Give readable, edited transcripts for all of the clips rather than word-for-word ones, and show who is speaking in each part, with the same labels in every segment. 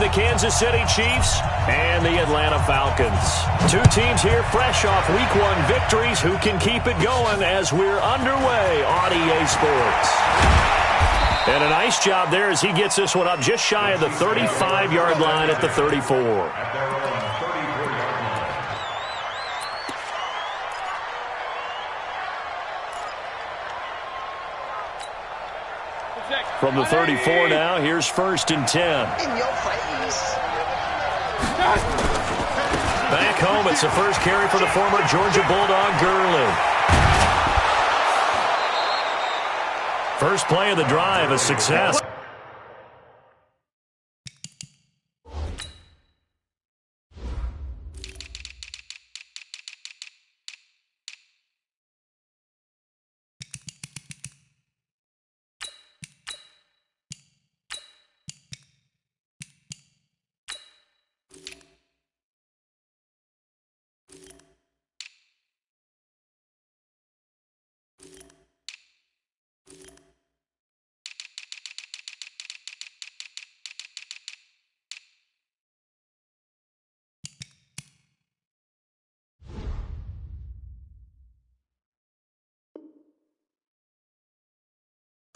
Speaker 1: the Kansas City Chiefs and the Atlanta Falcons. Two teams here fresh off Week 1 victories. Who can keep it going as we're underway on EA Sports? And a nice job there as he gets this one up just shy of the 35-yard line at the 34. From the 34 now, here's 1st and 10.
Speaker 2: In your face.
Speaker 1: Back home, it's the first carry for the former Georgia Bulldog, Gurley. First play of the drive, a success.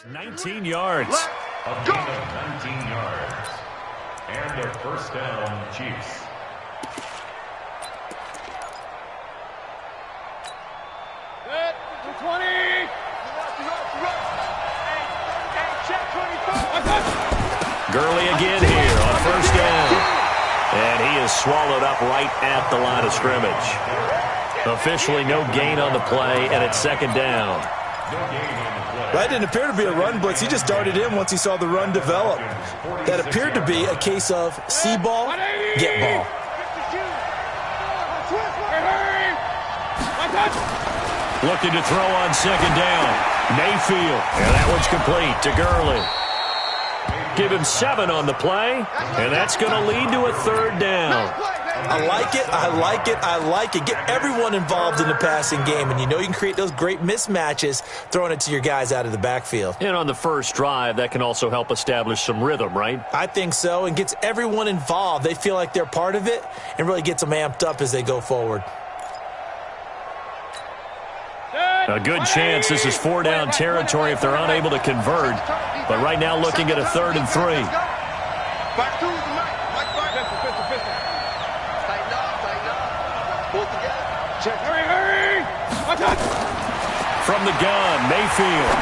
Speaker 1: $19 yards.
Speaker 3: A gain of 19 yards. And a first down, Chiefs.
Speaker 4: Set, 20.
Speaker 1: Gurley again here on first down. And he is swallowed up right at the line of scrimmage. Officially no gain on the play, and it's 2nd down.
Speaker 5: That didn't appear to be a run blitz. He just darted in once he saw the run develop. That appeared to be a case of see ball, get ball.
Speaker 1: Looking to throw on 2nd down. Mayfield. And that one's complete to Gurley. Give him 7 on the play, and that's going to lead to a 3rd down.
Speaker 5: I like it, I like it, I like it. Get everyone involved in the passing game, and you know you can create those great mismatches throwing it to your guys out of the backfield.
Speaker 1: And on the first drive, that can also help establish some rhythm, right?
Speaker 5: I think so, and gets everyone involved. They feel like they're part of it and really gets them amped up as they go forward.
Speaker 1: A good chance this is 4-down territory if they're unable to convert. But right now looking at a 3rd and 3.
Speaker 2: Back to the mic. Pull together. Check.
Speaker 4: Hurry.
Speaker 1: From the gun, Mayfield.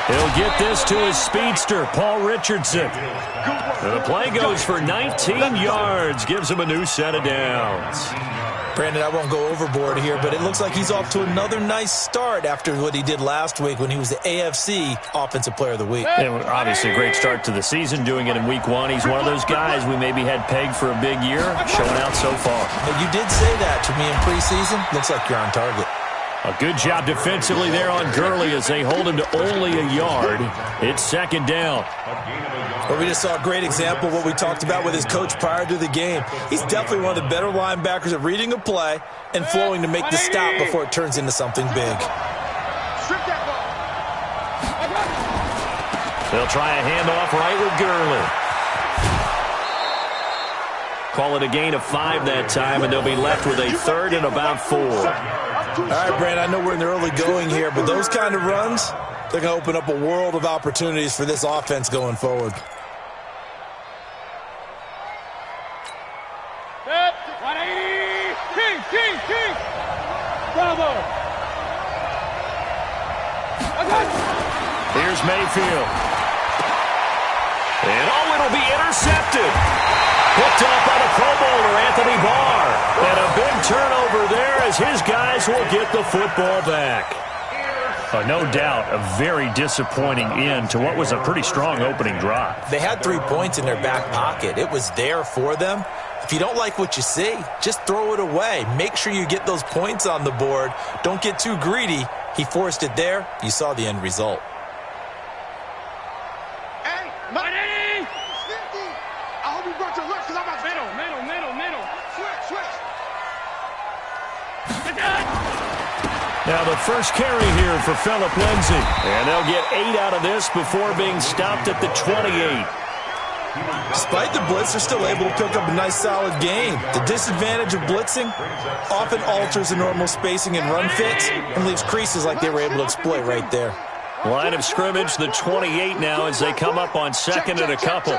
Speaker 1: He'll get this to his speedster, Paul Richardson. The play goes for 19 yards, gives him a new set of downs.
Speaker 5: Brandon, I won't go overboard here, but it looks like he's off to another nice start after what he did last week when he was the AFC Offensive Player of the Week.
Speaker 1: And obviously a great start to the season, doing it in Week 1. He's one of those guys we maybe had pegged for a big year, showing out so far.
Speaker 5: But you did say that to me in preseason. Looks like you're on target.
Speaker 1: A good job defensively there on Gurley as they hold him to only a yard. It's 2nd down.
Speaker 5: Well, we just saw a great example of what we talked about with his coach prior to the game. He's definitely one of the better linebackers at reading a play and flowing to make the stop before it turns into something big.
Speaker 1: They'll try a handoff right with Gurley. Call it a gain of 5 that time, and they'll be left with a 3rd and about 4.
Speaker 5: All right, Brand, I know we're in the early going here, but those kind of runs, they're going to open up a world of opportunities for this offense going forward.
Speaker 4: Set, 180. King. Bravo.
Speaker 1: Here's Mayfield. And it'll be intercepted. Picked off by the Pro Bowler, Anthony Barr. And a big turnover there as his guys will get the football back. No doubt a very disappointing end to what was a pretty strong opening drive.
Speaker 5: They had 3 points in their back pocket. It was there for them. If you don't like what you see, just throw it away. Make sure you get those points on the board. Don't get too greedy. He forced it there. You saw the end result.
Speaker 2: Hey, money! 50! I hope you brought your lunch because I'm about
Speaker 4: Middle.
Speaker 2: Switch.
Speaker 1: Now the first carry here for Phillip Lindsay. And they'll get 8 out of this before being stopped at the 28.
Speaker 5: Despite the blitz, they're still able to pick up a nice solid gain. The disadvantage of blitzing often alters the normal spacing and run fits and leaves creases like they were able to exploit right there.
Speaker 1: Line of scrimmage, the 28 now as they come up on second and a couple.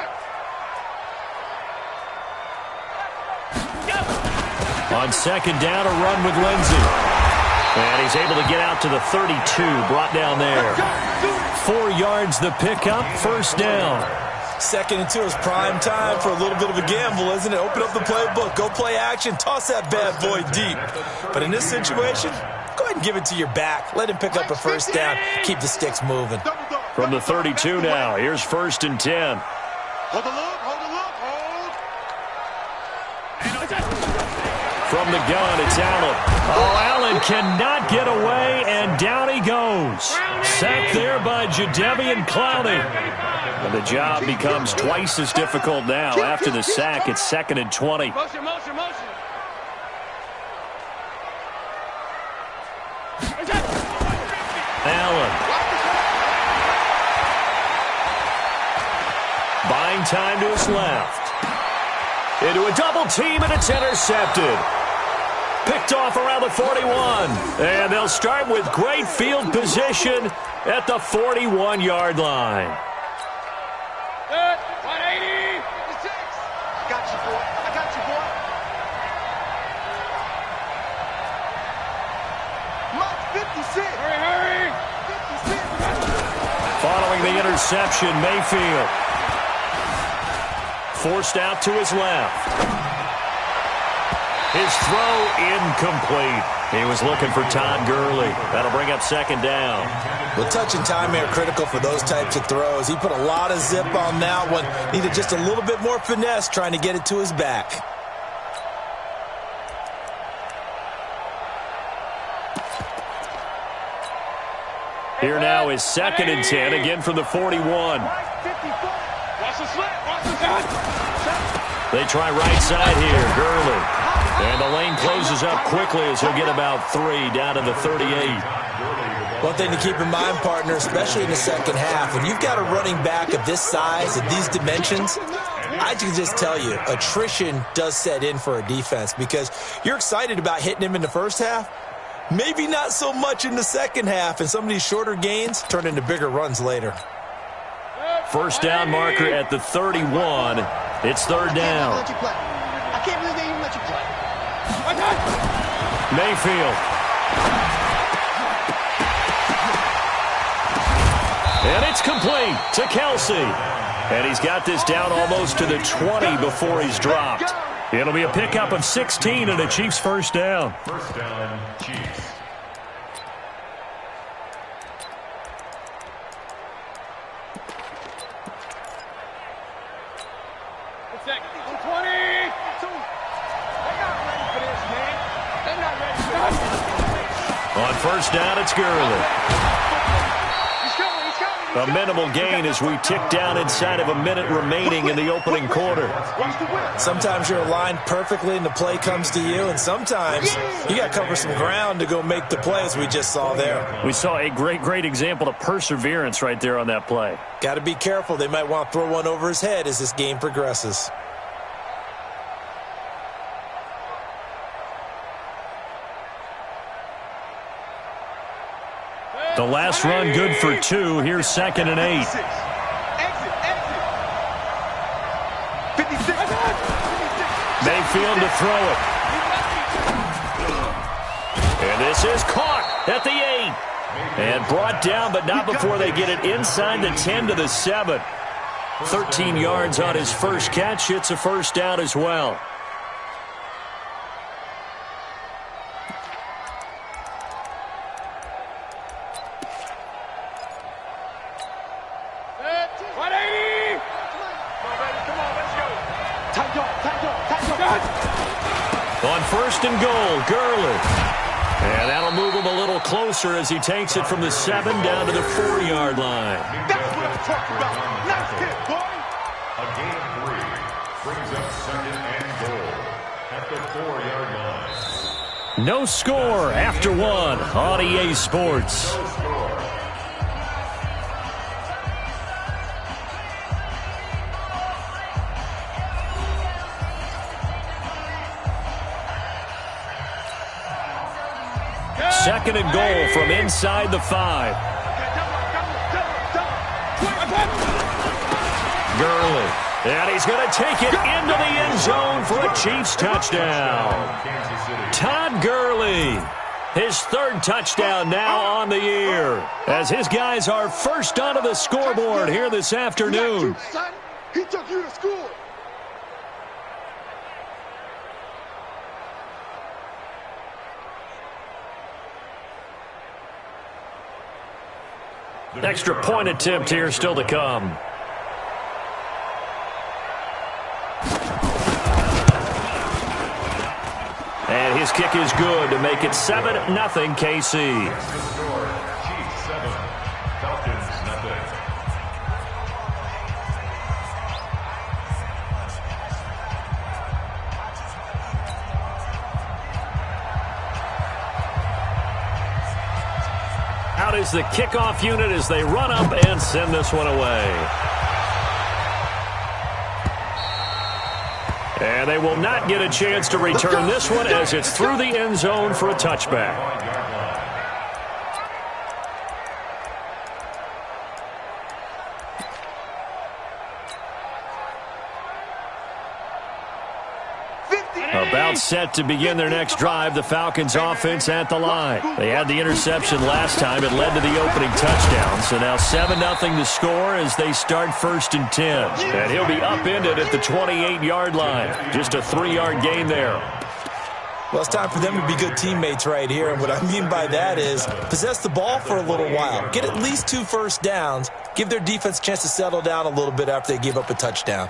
Speaker 1: On second down, a run with Lindsey. And he's able to get out to the 32, brought down there. 4 yards the pickup, first down.
Speaker 5: 2nd and 2 is prime time for a little bit of a gamble, isn't it? Open up the playbook, go play action, toss that bad boy deep. But in this situation, go ahead and give it to your back. Let him pick up a first down, keep the sticks moving.
Speaker 1: From the 32 now, here's 1st and 10.
Speaker 2: Hold the look, hold the look, hold.
Speaker 1: From the gun, it's Allen. Oh, Allen cannot get away, and down he goes. Sacked there by Jadeveon Clowney. And the job becomes twice as difficult now. After the sack, it's 2nd and 20.
Speaker 4: Motion, motion, motion.
Speaker 1: Allen. Buying time to his left. Into a double team, and it's intercepted. Picked off around the 41. And they'll start with great field position at the 41-yard line.
Speaker 4: Good. 180.
Speaker 2: I got you, boy. I got you, boy. Mark 56.
Speaker 4: Hurry, hurry.
Speaker 2: 56.
Speaker 1: Following the interception, Mayfield. Forced out to his left. His throw incomplete. He was looking for Todd Gurley. That'll bring up 2nd down.
Speaker 5: Well, touch and time are critical for those types of throws. He put a lot of zip on that one. Needed just a little bit more finesse trying to get it to his back.
Speaker 1: Here now is 2nd and 10, again from the 41.
Speaker 4: Watch the slip. Watch the slip.
Speaker 1: They try right side here, Gurley. And the lane closes up quickly as he'll get about 3 down to the 38.
Speaker 5: One thing to keep in mind, partner, especially in the second half, when you've got a running back of this size and these dimensions, I can just tell you, attrition does set in for a defense because you're excited about hitting him in the first half. Maybe not so much in the second half, and some of these shorter gains turn into bigger runs later.
Speaker 1: First down marker at the 31. It's 3rd down.
Speaker 2: I can't believe they even let you play.
Speaker 1: Mayfield. And it's complete to Kelsey. And he's got this down almost to the 20 before he's dropped. It'll be a pickup of 16 and a Chiefs first down.
Speaker 3: First down, Chiefs.
Speaker 1: On first down, it's Gurley. A minimal gain as we tick down inside of a minute remaining in the opening quarter.
Speaker 5: Sometimes you're aligned perfectly and the play comes to you, and sometimes you got to cover some ground to go make the play, as we just saw there.
Speaker 1: We saw a great example of perseverance right there on that play.
Speaker 5: Got to be careful. They might want to throw one over his head as this game progresses.
Speaker 1: The last run good for 2. Here's 2nd and 8.
Speaker 2: Exit. 56.
Speaker 1: Mayfield to throw it. And this is caught at the 8. And brought down, but not before they get it inside the 10 to the 7. 13 yards on his first catch. It's a first down as well. On 1st and goal, Gurley. And that'll move him a little closer as he takes it from the 7 down to the 4-yard line.
Speaker 2: That's what I'm talking about. Nice hit, boy.
Speaker 3: A gain of 3 brings up 2nd and goal at the 4-yard line.
Speaker 1: No score after 1 on EA Sports.
Speaker 3: No score.
Speaker 1: 2nd and goal from inside the 5. Gurley. And he's going to take it into the end zone for a Chiefs touchdown. Todd Gurley. His 3rd touchdown now on the year, as his guys are first onto the scoreboard here this afternoon.
Speaker 2: He took you to school.
Speaker 1: Extra point attempt here still to come. And his kick is good to make it 7-0 KC.
Speaker 3: Chiefs 7, Falcons nothing.
Speaker 1: Out is the kickoff unit as they run up and send this one away. And they will not get a chance to return this one as it's through the end zone for a touchback. About set to begin their next drive, the Falcons offense at the line. They had the interception last time. It led to the opening touchdown. So now 7-0 to score as they start 1st and 10. And he'll be upended at the 28-yard line. Just a 3-yard gain there.
Speaker 5: Well, it's time for them to be good teammates right here. And what I mean by that is possess the ball for a little while. Get at least 2 first downs. Give their defense a chance to settle down a little bit after they give up a touchdown.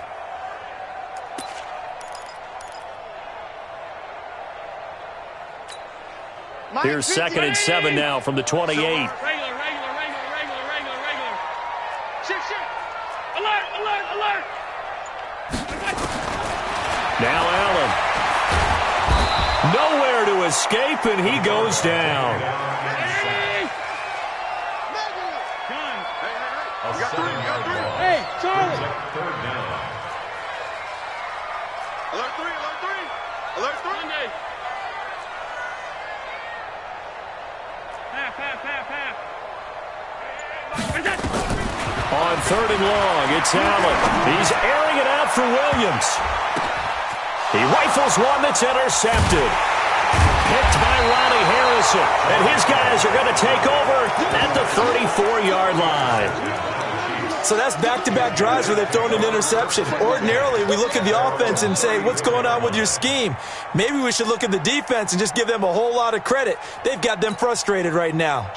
Speaker 1: Here's 2nd and 7 now from the 28.
Speaker 4: Regular. Shit. Alert.
Speaker 1: Now Allen. Nowhere to escape, and he goes down.
Speaker 4: Hey, Charlie.
Speaker 3: 3rd down.
Speaker 2: Alert 3.
Speaker 1: On 3rd and long, it's Allen. He's airing it out for Williams. He rifles one that's intercepted. Picked by Ronnie Harrison. And his guys are going to take over at the 34-yard line.
Speaker 5: So that's back-to-back drives where they've thrown an interception. Ordinarily, we look at the offense and say, what's going on with your scheme? Maybe we should look at the defense and just give them a whole lot of credit. They've got them frustrated right now.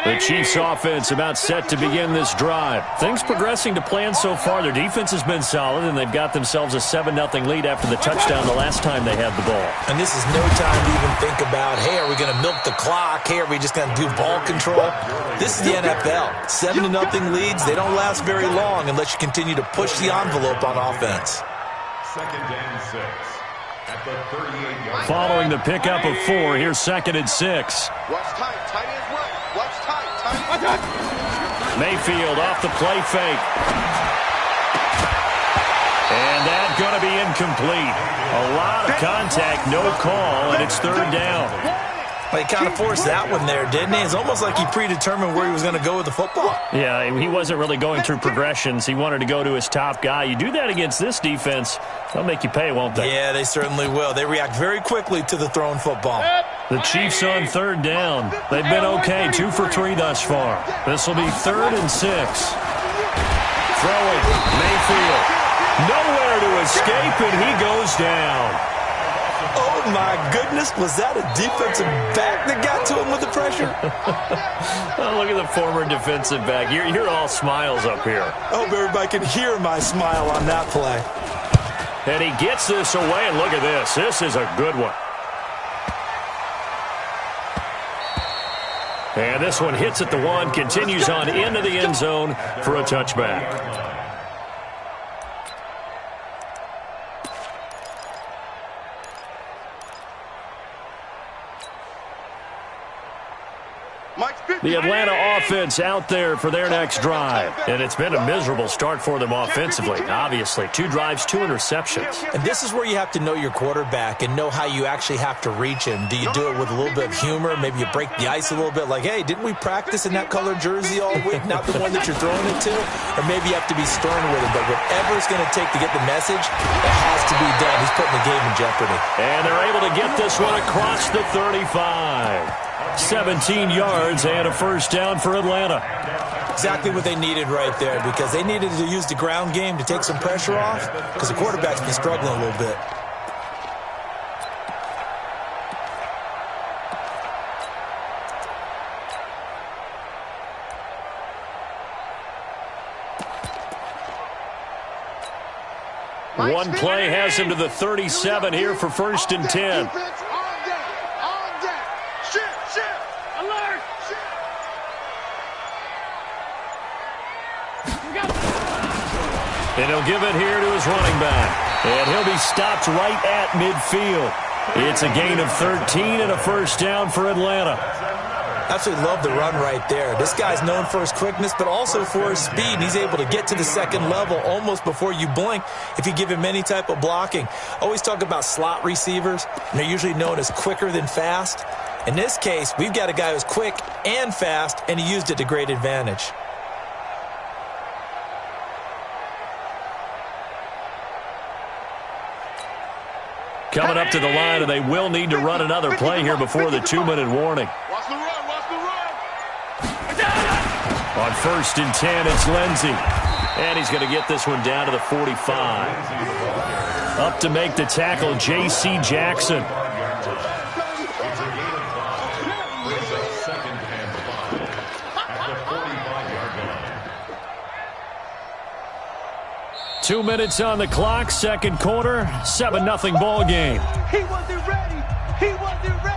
Speaker 1: The Chiefs offense about set to begin this drive. Things progressing to plan so far. Their defense has been solid, and they've got themselves a 7-0 lead after the touchdown the last time they had the ball.
Speaker 5: And this is no time to even think about, hey, are we going to milk the clock? Hey, are we just going to do ball control? This is the NFL. 7-0 leads, they don't last very long unless you continue to push the envelope on offense.
Speaker 3: 2nd and 6. At the 38-yard.
Speaker 1: Following the pickup of 4, here's 2nd and 6.
Speaker 2: Watch tight is right. Watch tight.
Speaker 1: Mayfield off the play fake. And that's going to be incomplete. A lot of contact, no call, and it's 3rd down.
Speaker 5: Well, he kind of forced that one there, didn't he? It's almost like he predetermined where he was going to go with the football.
Speaker 1: Yeah, he wasn't really going through progressions. He wanted to go to his top guy. You do that against this defense, they'll make you pay, won't they?
Speaker 5: Yeah, they certainly will. They react very quickly to the thrown football.
Speaker 1: The Chiefs on 3rd down. They've been okay, 2 for 3 thus far. This will be 3rd and 6. Throwing, Mayfield. Nowhere to escape, and he goes down.
Speaker 5: Oh, my goodness. Was that a defensive back that got to him with the pressure?
Speaker 1: Oh, look at the former defensive back. You're all smiles up here.
Speaker 5: I hope everybody can hear my smile on that play.
Speaker 1: And he gets this away, and look at this. This is a good one. And this one hits at the 1, continues on into the end zone for a touchback. The Atlanta offense out there for their next drive. And it's been a miserable start for them offensively, obviously. 2 drives, 2 interceptions.
Speaker 5: And this is where you have to know your quarterback and know how you actually have to reach him. Do you do it with a little bit of humor? Maybe you break the ice a little bit like, hey, didn't we practice in that colored jersey all week, not the one that you're throwing it to? Or maybe you have to be stern with him. But whatever it's going to take to get the message, it has to be done. He's putting the game in jeopardy.
Speaker 1: And they're able to get this one across the 35. 17 yards and a first down for Atlanta.
Speaker 5: Exactly what they needed right there, because they needed to use the ground game to take some pressure off, because the quarterback's been struggling a little bit.
Speaker 1: One play has him to the 37 here for 1st and 10. And he'll give it here to his running back. And he'll be stopped right at midfield. It's a gain of 13 and a first down for Atlanta.
Speaker 5: Absolutely love the run right there. This guy's known for his quickness, but also for his speed. And he's able to get to the second level almost before you blink if you give him any type of blocking. Always talk about slot receivers, and they're usually known as quicker than fast. In this case, we've got a guy who's quick and fast, and he used it to great advantage.
Speaker 1: Coming up to the line, and they will need to run another play here before the 2-minute warning.
Speaker 4: Watch the run, watch the run.
Speaker 1: On 1st and 10, it's Lindsey. And he's going to get this one down to the 45. Up to make the tackle, J.C. Jackson. 2 minutes on the clock, second quarter, 7-0 ball game.
Speaker 2: He wasn't ready. He wasn't ready.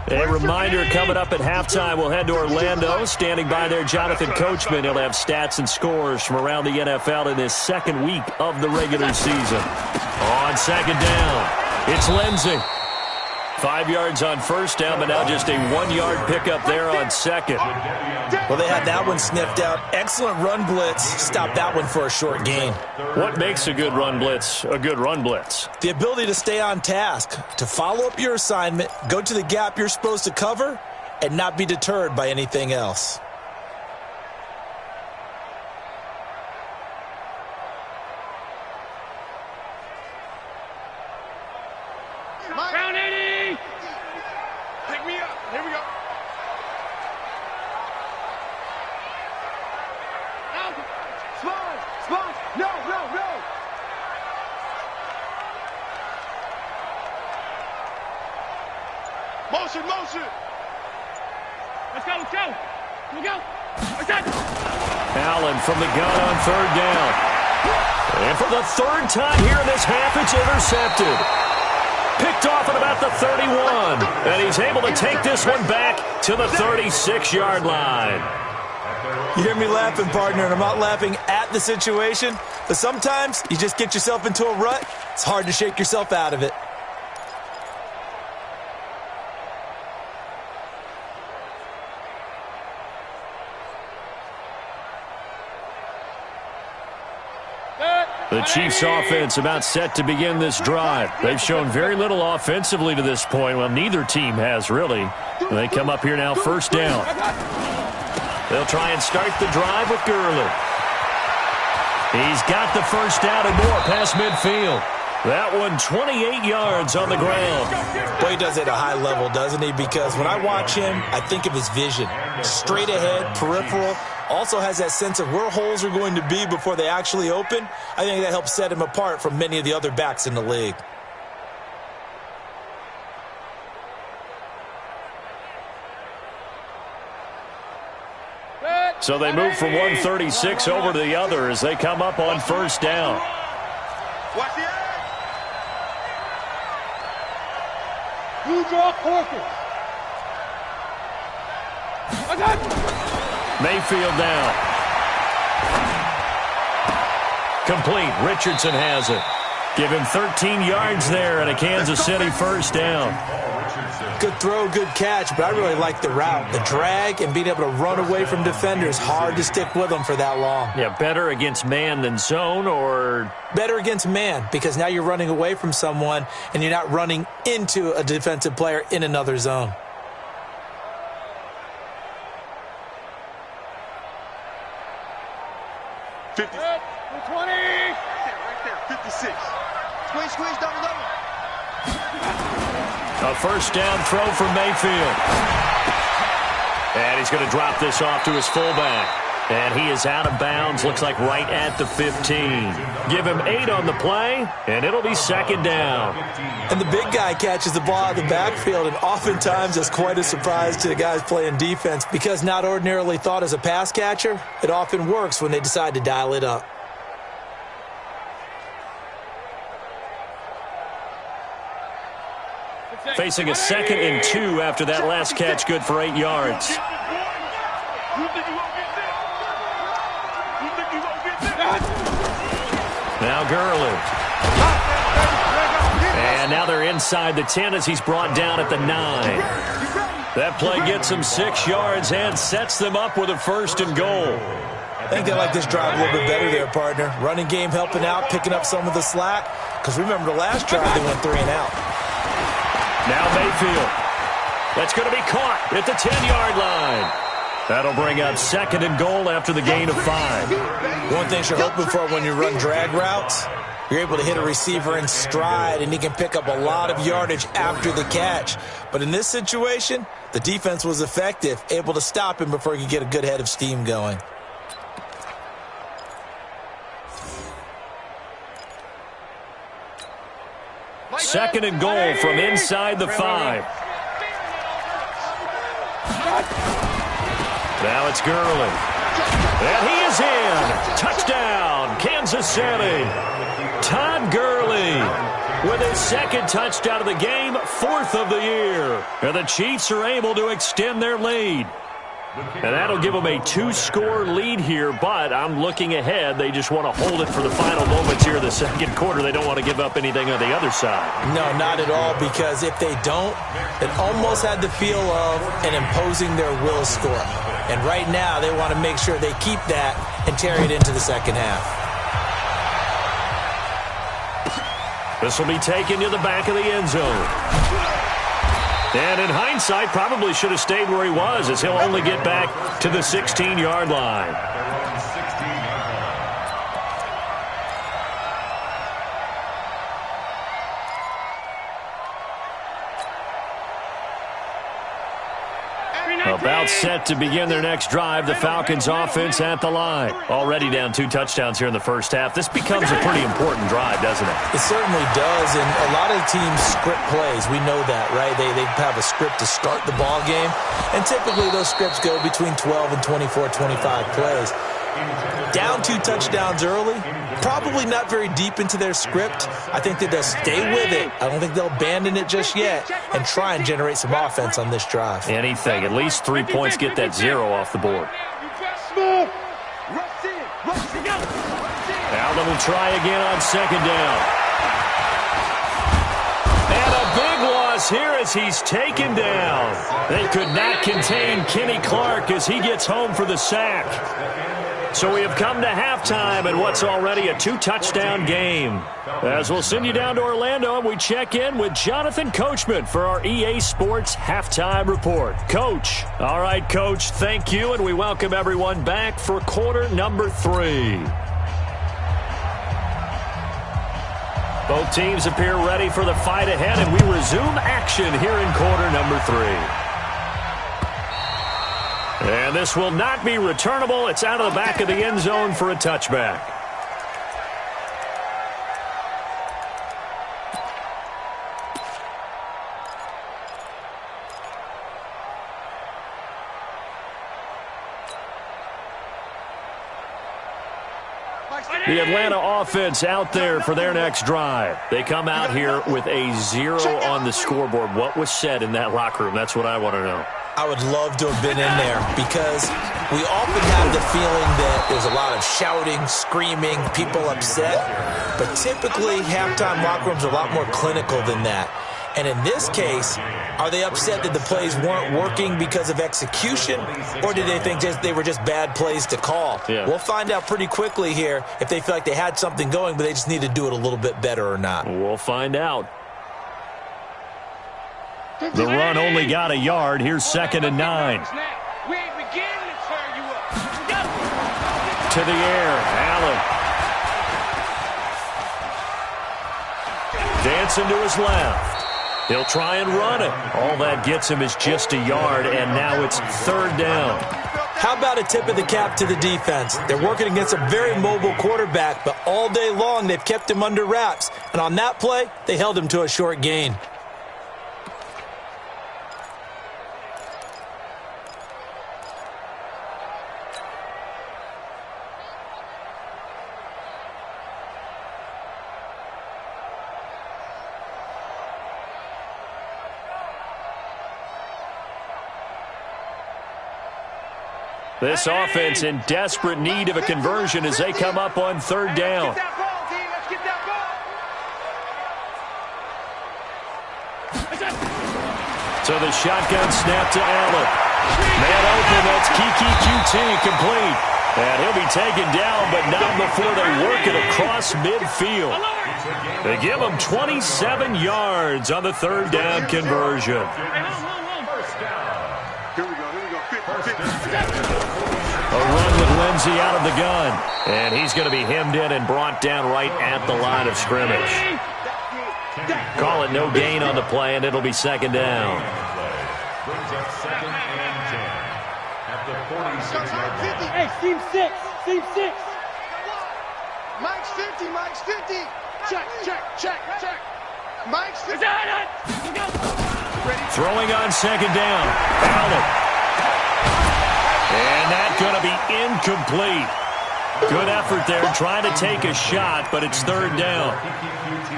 Speaker 1: A reminder coming up at halftime, we'll head to Orlando. Standing by there, Jonathan Coachman. He'll have stats and scores from around the NFL in this second week of the regular season. On second down, it's Lindsey. 5 yards on first down, but now just a 1-yard pickup there on second.
Speaker 5: Well, they had that one sniffed out. Excellent run blitz. Stopped that one for a short gain.
Speaker 1: What makes a good run blitz a good run blitz?
Speaker 5: The ability to stay on task, to follow up your assignment, go to the gap you're supposed to cover, and not be deterred by anything else.
Speaker 4: Round 80. Pick me up. Here we go.
Speaker 2: Smart. No.
Speaker 4: Motion. Let's go. Here we go.
Speaker 1: Allen from the gun on third down. And for the third time here in this half, it's intercepted. Picked off at about the 31. And he's able to take this one back to the 36-yard line.
Speaker 5: You hear me laughing, partner, and I'm not laughing at the situation, but sometimes you just get yourself into a rut. It's hard to shake yourself out of it.
Speaker 1: The Chiefs' offense about set to begin this drive. They've shown very little offensively to this point. Well, neither team has, really. They come up here now, first down. They'll try and start the drive with Gurley. He's got the first down and more past midfield. That one 28 yards on the ground.
Speaker 5: Boy, he does it at a high level, doesn't he? Because when I watch him, I think of his vision. Straight ahead, peripheral. Also has that sense of where holes are going to be before they actually open. I think that helps set him apart from many of the other backs in the league.
Speaker 1: So they move from 136 over to the other as they come up on first down.
Speaker 2: Watch the edge.
Speaker 4: You draw focus.
Speaker 1: Mayfield down. Complete. Richardson has it. Give him 13 yards there and a Kansas City first down.
Speaker 5: Good throw, good catch, but I really like the route. The drag and being able to run away from defenders, hard to stick with them for that long.
Speaker 1: Yeah, better against man than zone, or?
Speaker 5: Better against man, because now you're running away from someone and you're not running into a defensive player in another zone.
Speaker 2: $50.
Speaker 4: 20.
Speaker 2: Right there. 56. Squeeze, double.
Speaker 1: A first down throw from Mayfield. And he's going to drop this off to his fullback. And he is out of bounds, looks like right at the 15. Give him 8 on the play, and it'll be second down.
Speaker 5: And the big guy catches the ball out of the backfield, and oftentimes it's quite a surprise to the guys playing defense because not ordinarily thought as a pass catcher, it often works when they decide to dial it up.
Speaker 1: Facing a 2nd and 2 after that last catch, good for 8 yards. Now Gurley. And now they're inside the 10 as he's brought down at the 9. That play gets him 6 yards and sets them up with a 1st and goal.
Speaker 5: I think they like this drive a little bit better there, partner. Running game helping out, picking up some of the slack. Because remember the last drive, they went 3 and out.
Speaker 1: Now Mayfield. That's going to be caught at the 10-yard line. That'll bring up 2nd and goal after the gain of 5.
Speaker 5: One thing you're hoping for when you run drag routes, you're able to hit a receiver in stride, and he can pick up a lot of yardage after the catch. But in this situation, the defense was effective, able to stop him before he could get a good head of steam going.
Speaker 1: Second and goal from inside the 5. Now it's Gurley. And he is in. Touchdown, Kansas City. Todd Gurley with his 2nd touchdown of the game, 4th of the year. And the Chiefs are able to extend their lead. And that'll give them a 2-score lead here, but I'm looking ahead. They just want to hold it for the final moments here in the 2nd quarter. They don't want to give up anything on the other side.
Speaker 5: No, not at all, because if they don't, it almost had the feel of an imposing their will score. And right now, they want to make sure they keep that and carry it into the second half.
Speaker 1: This will be taken to the back of the end zone. And in hindsight, probably should have stayed where he was, as he'll only get back to the 16-yard line. About set to begin their next drive. The Falcons offense at the line. Already down 2 touchdowns here in the first half. This becomes a pretty important drive, doesn't it?
Speaker 5: It certainly does, and a lot of teams script plays. We know that, right? They have a script to start the ball game, and typically those scripts go between 12 and 24, 25 plays. Down 2 touchdowns early, probably not very deep into their script. I think that they'll stay with it. I don't think they'll abandon it just yet and try and generate some offense on this drive.
Speaker 1: Anything. At least 3 points, get that 0 off the board. Allen will try again on 2nd down. And a big loss here as he's taken down. They could not contain Kenny Clark as he gets home for the sack. So we have come to halftime in what's already a 2-touchdown game. As we'll send you down to Orlando, and we check in with Jonathan Coachman for our EA Sports Halftime Report. Coach. All right, Coach, thank you, and we welcome everyone back for quarter number 3. Both teams appear ready for the fight ahead, and we resume action here in quarter number 3. And this will not be returnable. It's out of the back of the end zone for a touchback. The Atlanta offense out there for their next drive. They come out here with a 0 on the scoreboard. What was said in that locker room? That's what I want to know.
Speaker 5: I would love to have been in there because we often have the feeling that there's a lot of shouting, screaming, people upset. But typically, halftime locker rooms are a lot more clinical than that. And in this case, are they upset that the plays weren't working because of execution, or did they think they were just bad plays to call?
Speaker 1: Yeah.
Speaker 5: We'll find out pretty quickly here if they feel like they had something going, but they just need to do it a little bit better or not.
Speaker 1: We'll find out. The run only got a yard. Here's 2nd and 9.
Speaker 4: We ain't beginning to turn you up.
Speaker 1: To the air, Allen. Dancing to his left. He'll try and run it. All that gets him is just a yard, and now it's 3rd down.
Speaker 5: How about a tip of the cap to the defense? They're working against a very mobile quarterback, but all day long they've kept him under wraps. And on that play, they held him to a short gain.
Speaker 1: This offense in desperate need of a conversion as they come up on 3rd down.
Speaker 4: Let's get that ball.
Speaker 1: So the shotgun snap to Allen. Man open, that's Kiki QT complete. And he'll be taken down, but not before they work it across midfield. They give him 27 yards on the 3rd down conversion. A run with Lindsey out of the gun. And he's going to be hemmed in and brought down right at the line of scrimmage. Call it no gain on the play, and it'll be 2nd down.
Speaker 3: Brings up 2nd and 10 at the 46-yard line.
Speaker 2: Hey, team 6. Team 6. Mike's 50. Mike's 50. Check. Mike's 50.
Speaker 1: Throwing on 2nd down. Allen. And that's going to be incomplete. Good effort there, trying to take a shot, but it's 3rd down.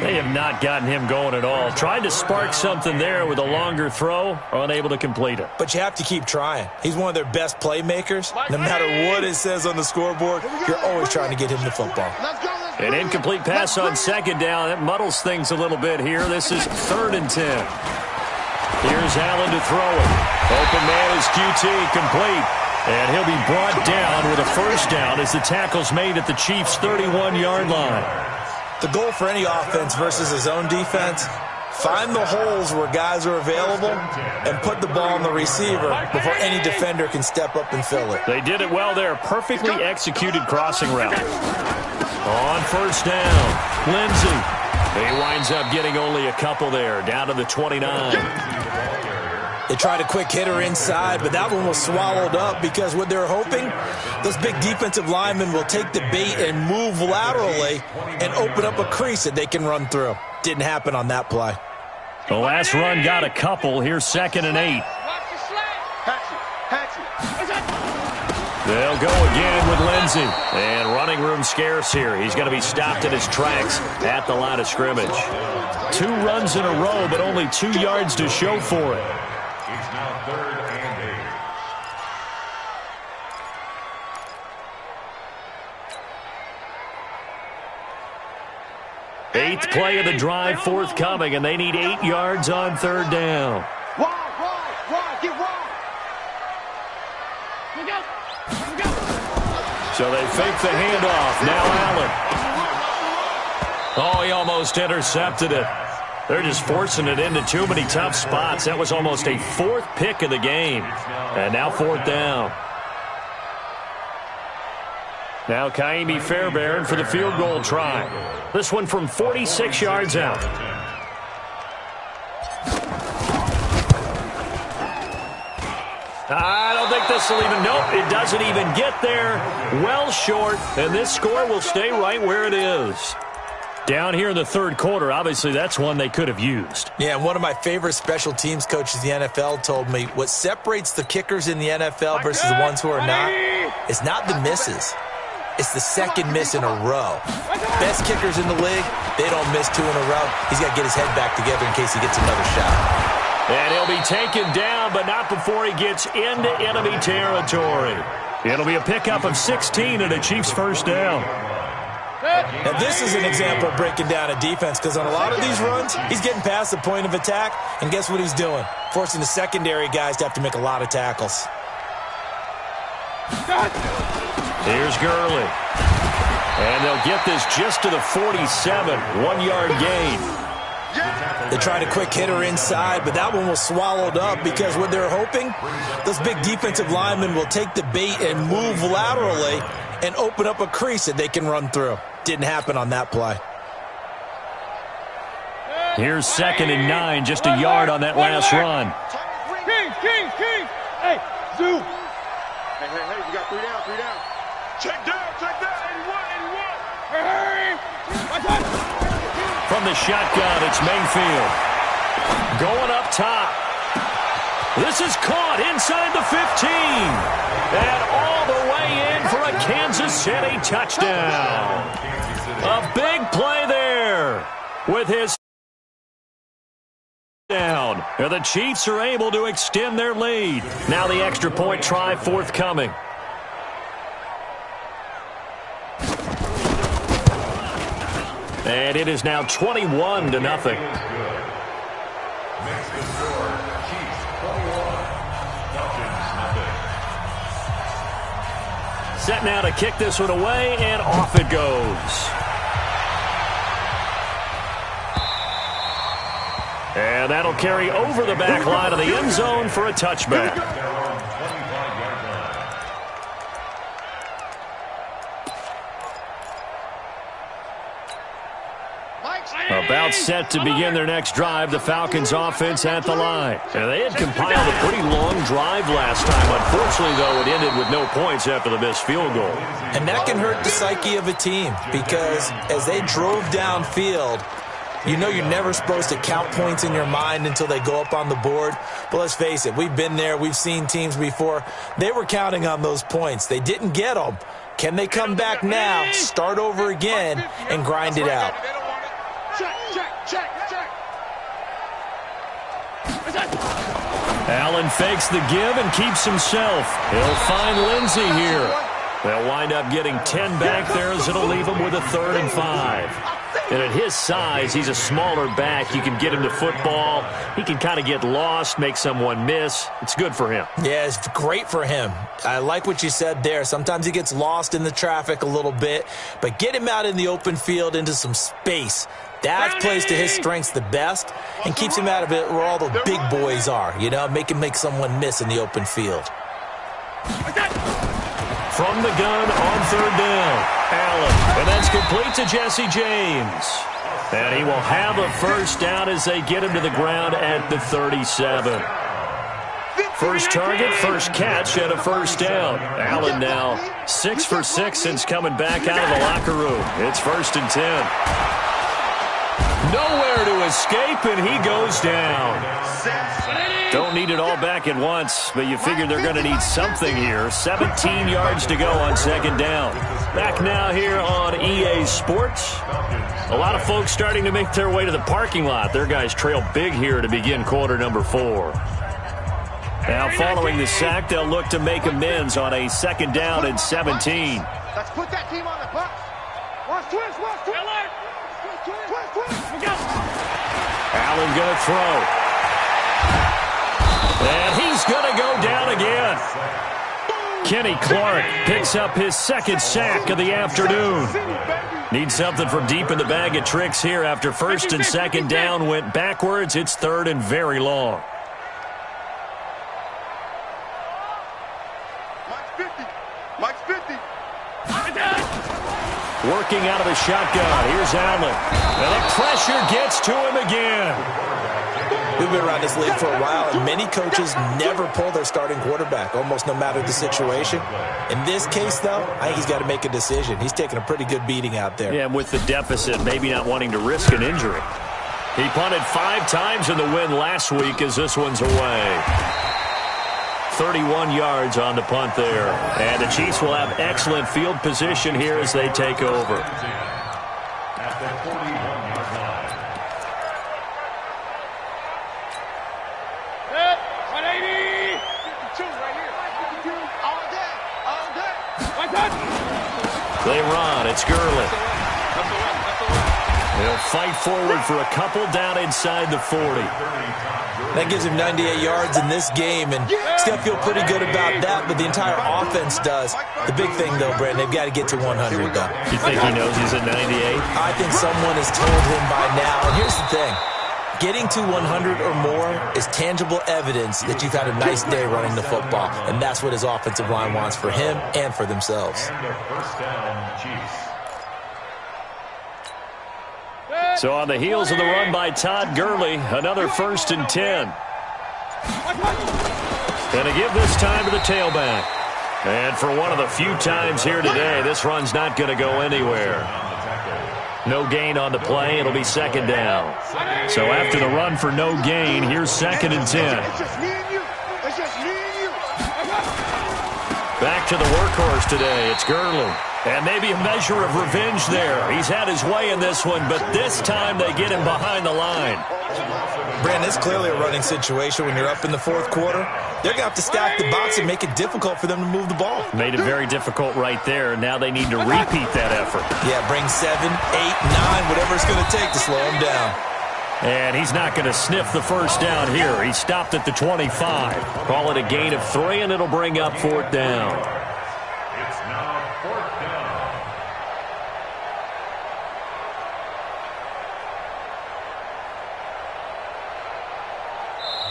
Speaker 1: They have not gotten him going at all. Tried to spark something there with a longer throw, unable to complete it.
Speaker 5: But you have to keep trying. He's one of their best playmakers. No matter what it says on the scoreboard, you're always trying to get him the football.
Speaker 1: An incomplete pass on 2nd down. That muddles things a little bit here. This is 3rd and 10. Here's Allen to throw it. Open man is QT, complete. And he'll be brought down with a 1st down as the tackle's made at the Chiefs' 31-yard line.
Speaker 5: The goal for any offense versus his own defense, find the holes where guys are available and put the ball on the receiver before any defender can step up and fill it.
Speaker 1: They did it well there. Perfectly executed crossing route. On 1st down, Lindsey. He winds up getting only a couple there, down to the 29.
Speaker 5: They tried a quick hitter inside, but that one was swallowed up because what they're hoping, those big defensive linemen will take the bait and move laterally and open up a crease that they can run through. Didn't happen on that play.
Speaker 1: The last run got a couple. Here's 2nd and 8. They'll go again with Lindsey. And running room scarce here. He's going to be stopped in his tracks at the line of scrimmage. 2 runs in a row, but only 2 yards to show for it.
Speaker 3: It's now 3rd and 8.
Speaker 1: 8th play of the drive forthcoming, and they need 8 yards on 3rd down.
Speaker 2: Wide, get wide.
Speaker 1: So they fake the handoff. Now Allen. Oh, he almost intercepted it. They're just forcing it into too many tough spots. That was almost a 4th pick of the game. And now 4th down. Now Kaimi Fairbairn for the field goal try. This one from 46 yards out. I don't think this will even, nope, it doesn't even get there. Well short, and this score will stay right where it is. Down here in the 3rd quarter, obviously that's one they could have used.
Speaker 5: Yeah, one of my favorite special teams coaches in the NFL told me what separates the kickers in the NFL versus the ones who are not is not the misses. It's the second miss in a row. Best kickers in the league, they don't miss 2 in a row. He's got to get his head back together in case he gets another shot.
Speaker 1: And he'll be taken down, but not before he gets into enemy territory. It'll be a pickup of 16 and a Chiefs first down.
Speaker 5: Now, this is an example of breaking down a defense because on a lot of these runs, he's getting past the point of attack, and guess what he's doing? Forcing the secondary guys to have to make a lot of tackles.
Speaker 1: Here's Gurley. And they'll get this just to the 47, 1-yard gain.
Speaker 5: They tried a quick hitter inside, but that one was swallowed up because what they're hoping, those big defensive linemen will take the bait and move laterally and open up a crease that they can run through. Didn't happen on that play.
Speaker 1: Here's 2nd and 9, just a yard on that last run.
Speaker 2: King. Hey, Zoo. Hey, you got 3 down. Check down, 81. Hey.
Speaker 1: From the shotgun, it's Mayfield. Going up top. This is caught inside the 15. And all the way in for a Kansas City touchdown. A big play there with his down. And the Chiefs are able to extend their lead. Now the extra point try forthcoming. And it is now 21-0. Set now to kick this one away, and off it goes. And that'll carry over the back line of the end zone for a touchback. About set to begin their next drive, the Falcons offense at the line. And they had compiled a pretty long drive last time. Unfortunately, though, it ended with no points after the missed field goal.
Speaker 5: And that can hurt the psyche of a team because as they drove downfield, you know you're never supposed to count points in your mind until they go up on the board. But let's face it, we've been there. We've seen teams before. They were counting on those points. They didn't get them. Can they come back now, start over again, and grind it out?
Speaker 2: Check.
Speaker 1: Allen fakes the give and keeps himself. He'll find Lindsey here. They'll wind up getting 10 back there as it'll leave him with a 3rd and 5. And at his size, he's a smaller back. You can get him to football. He can kind of get lost, make someone miss. It's good for him.
Speaker 5: Yeah, it's great for him. I like what you said there. Sometimes he gets lost in the traffic a little bit, but get him out in the open field into some space. That plays to his strengths the best and keeps him out of it where all the big boys are, you know, make him make someone miss in the open field.
Speaker 1: From the gun on 3rd down, Allen. And that's complete to Jesse James. And he will have a first down as they get him to the ground at the 37. First target, first catch, and a first down. Allen now 6 for 6 since coming back out of the locker room. It's 1st and 10. Nowhere to escape, and he goes down. Don't need it all back at once, but you figure they're going to need something here. 17 yards to go on 2nd down. Back now here on EA Sports. A lot of folks starting to make their way to the parking lot. Their guys trail big here to begin quarter number 4. Now following the sack, they'll look to make amends on a 2nd down and 17.
Speaker 2: Let's put that team on the box. Watch twist.
Speaker 1: Allen going to throw. And he's going to go down again. Kenny Clark picks up his 2nd sack of the afternoon. Needs something from deep in the bag of tricks here after 1st and 2nd down went backwards. It's 3rd and very long.
Speaker 2: Mike's 50.
Speaker 1: Working out of the shotgun. Here's Allen. And the pressure gets to him again.
Speaker 5: We've been around this league for a while, and many coaches never pull their starting quarterback, almost no matter the situation. In this case, though, I think he's got to make a decision. He's taking a pretty good beating out there.
Speaker 1: Yeah, and with the deficit, maybe not wanting to risk an injury. He punted 5 times in the win last week as this one's away. 31 yards on the punt there. And the Chiefs will have excellent field position here as they take over.
Speaker 3: At the 41-yard line.
Speaker 4: Set. 180.
Speaker 2: 52 right here. 52. All day. All day.
Speaker 4: One touch.
Speaker 1: They run. It's Gurley. He'll fight forward for a couple down inside the 40.
Speaker 5: That gives him 98 yards in this game, and he's going to feel pretty good about that, but the entire offense does. The big thing, though, Brandon, they've got to get to 100, though.
Speaker 1: You think he knows he's at 98?
Speaker 5: I think someone has told him by now. And here's the thing. Getting to 100 or more is tangible evidence that you've had a nice day running the football, and that's what his offensive line wants for him and for themselves.
Speaker 3: And a first down, Chiefs.
Speaker 1: So on the heels of the run by Todd Gurley, another 1st and 10. Going to give this time to the tailback. And for one of the few times here today, this run's not going to go anywhere. No gain on the play. It'll be 2nd down. So after the run for no gain, here's 2nd and 10.
Speaker 2: It's just me and you. It's just me and you.
Speaker 1: Back to the workhorse today. It's Gurley. And maybe a measure of revenge there. He's had his way in this one, but this time they get him behind the line.
Speaker 5: Brandon, it's clearly a running situation when you're up in the 4th quarter. They're going to have to stack the box and make it difficult for them to move the ball.
Speaker 1: Made it very difficult right there. Now they need to repeat that effort.
Speaker 5: Yeah, bring 7, 8, 9, whatever it's going to take to slow him down.
Speaker 1: And he's not going to sniff the first down here. He stopped at the 25. Call it a gain of 3, and it'll bring up 4th down.
Speaker 3: It's now 4th down.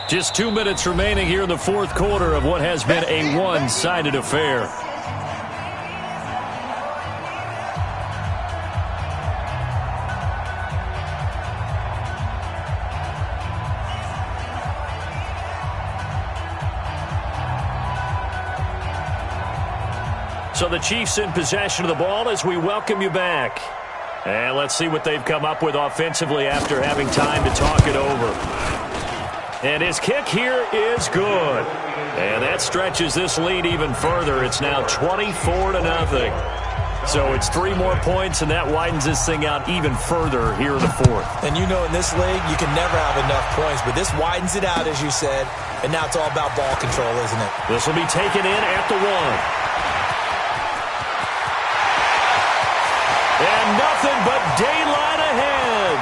Speaker 1: Just 2 minutes remaining here in the 4th quarter of what has been a one-sided affair. So the Chiefs in possession of the ball as we welcome you back. And let's see what they've come up with offensively after having time to talk it over. And his kick here is good. And that stretches this lead even further. It's now 24-0. So it's 3 more points, and that widens this thing out even further here in the 4th.
Speaker 5: And you know in this league, you can never have enough points, but this widens it out, as you said, and now it's all about ball control, isn't it?
Speaker 1: This will be taken in at the 1. And nothing but daylight ahead.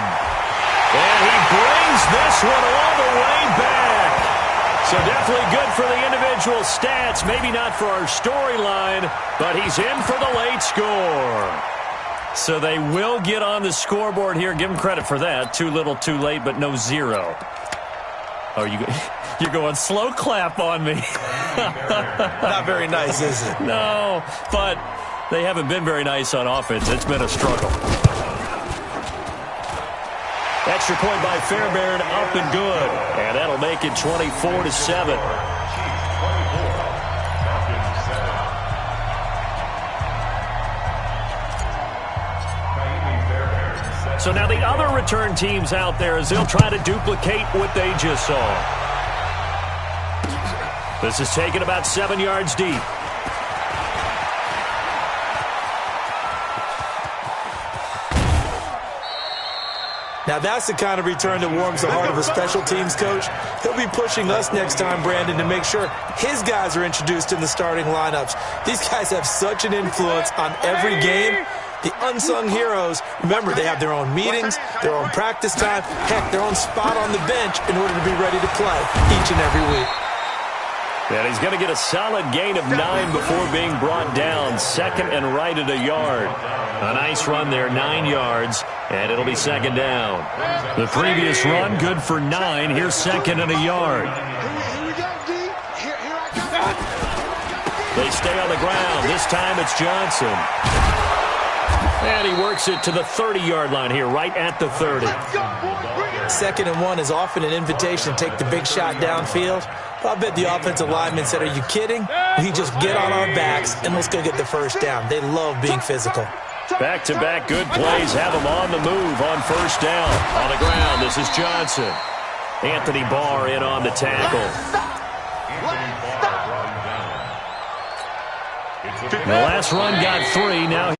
Speaker 1: And he brings this one all the way back. So definitely good for the individual stats. Maybe not for our storyline, but he's in for the late score. So they will get on the scoreboard here. Give him credit for that. Too little, too late, but no 0. Oh, you're going slow clap on me.
Speaker 5: Not very nice, is it?
Speaker 1: No, but they haven't been very nice on offense. It's been a struggle. Extra point by Fairbairn, up and good. And that'll make it 24-7. So now the other return teams out there as they'll try to duplicate what they just saw. This is taken about 7 yards deep.
Speaker 5: Now that's the kind of return that warms the heart of a special teams coach. He'll be pushing us next time, Brandon, to make sure his guys are introduced in the starting lineups. These guys have such an influence on every game. The unsung heroes, remember, they have their own meetings, their own practice time, heck, their own spot on the bench in order to be ready to play each and every week.
Speaker 1: And he's going to get a solid gain of 9 before being brought down. 2nd and right at a yard. A nice run there, 9 yards, and it'll be 2nd down. The previous run, good for 9. Here's 2nd and a yard.
Speaker 2: Here we go, D. Here I come.
Speaker 1: They stay on the ground. This time it's Johnson. And he works it to the 30-yard line here, right at the 30.
Speaker 5: 2nd and 1 is often an invitation to take the big shot downfield. But I bet the offensive lineman said, are you kidding? We just get on our backs and let's go get the first down. They love being physical.
Speaker 1: Back-to-back good plays have him on the move on first down. On the ground, this is Johnson. Anthony Barr in on the tackle. The last run got 3. Now